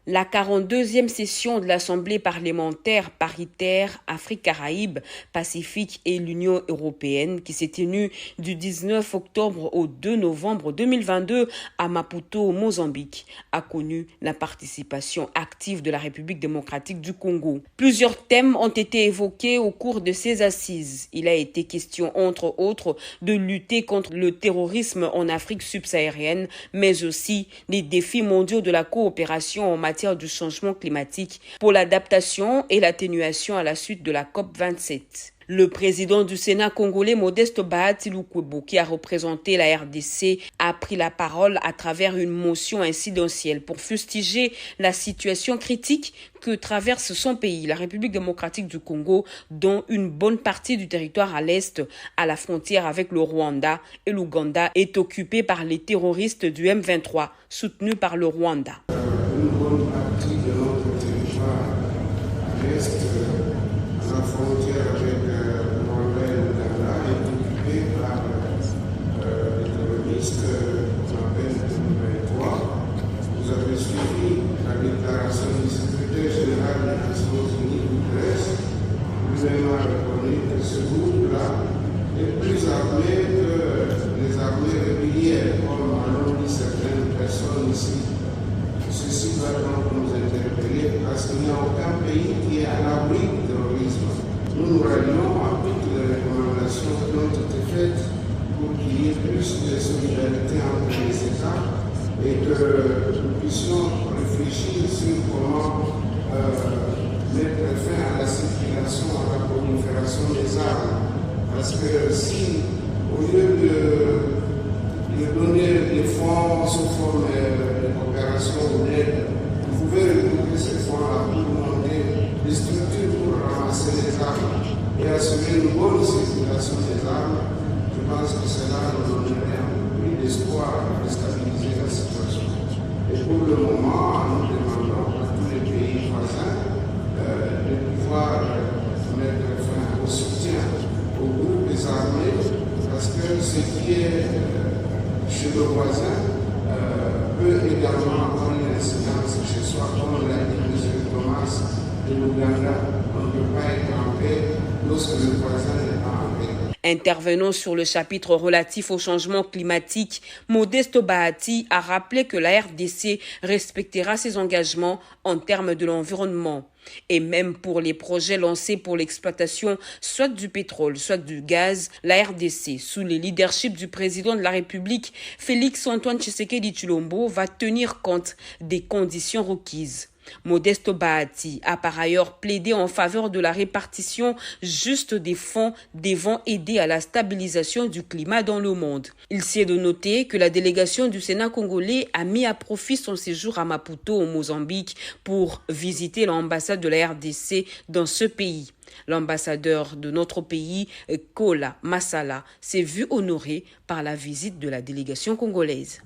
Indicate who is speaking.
Speaker 1: La 42e session de l'Assemblée parlementaire paritaire Afrique-Caraïbes, Pacifique et l'Union européenne qui s'est tenue du 19 octobre au 2 novembre 2022 à Maputo, au Mozambique, a connu la participation active de la République démocratique du Congo. Plusieurs thèmes ont été évoqués au cours de ces assises. Il a été question, entre autres, de lutter contre le terrorisme en Afrique subsaharienne, mais aussi des défis mondiaux de la coopération en matière du changement climatique pour l'adaptation et l'atténuation à la suite de la COP27. Le président du Sénat congolais, Modeste Bahati Lukwebo, qui a représenté la RDC, a pris la parole à travers une motion incidentielle pour fustiger la situation critique que traverse son pays, la République démocratique du Congo, dont une bonne partie du territoire à l'est, à la frontière avec le Rwanda et l'Ouganda, est occupée par les terroristes du M23, soutenus par le Rwanda.
Speaker 2: Une bonne partie de notre territoire à l'est, à la frontière avec le Rwanda et l'Ouganda, est occupée par les terroristes qu'on appelle le M23. Vous avez suivi la déclaration du secrétaire général des Nations Unies, Guterres. Lui-même a reconnu que ce groupe-là est plus armé que les armées régulières, comme l'ont dit certaines personnes ici. Ceci va donc nous interpeller parce qu'il n'y a aucun pays qui est à l'abri du terrorisme. Nous rallions à toutes les recommandations qui ont été faites pour qu'il y ait plus de solidarité entre les États et que nous puissions réfléchir sur comment mettre fin à la circulation, à la prolifération des armes. Parce que si, au lieu de donner des fonds sous forme de coopération ou d'aide, vous pouvez regrouper ces fonds-là pour demander des structures pour ramasser les armes et assurer une bonne circulation des armes. Je pense que cela nous donnerait un peu plus d'espoir de stabiliser la situation. Et pour le moment, nous demandons à tous les pays voisins de pouvoir mettre fin au soutien aux groupes des armées, parce que ce qui est chez le voisin peut également avoir une incidence chez soi, comme l'a dit M. Thomas de l'Ouganda. On ne peut pas être en paix lorsque le voisin n'est pas en paix.
Speaker 1: Intervenant sur le chapitre relatif au changement climatique, Modeste Bahati a rappelé que la RDC respectera ses engagements en termes de l'environnement. Et même pour les projets lancés pour l'exploitation soit du pétrole, soit du gaz, la RDC, sous le leadership du président de la République, Félix-Antoine Tshisekedi Tshilombo, va tenir compte des conditions requises. Modeste Bahati a par ailleurs plaidé en faveur de la répartition juste des fonds devant aider à la stabilisation du climat dans le monde. Il s'est de noter que la délégation du Sénat congolais a mis à profit son séjour à Maputo au Mozambique pour visiter l'ambassade de la RDC dans ce pays. L'ambassadeur de notre pays, Kola Masala, s'est vu honoré par la visite de la délégation congolaise.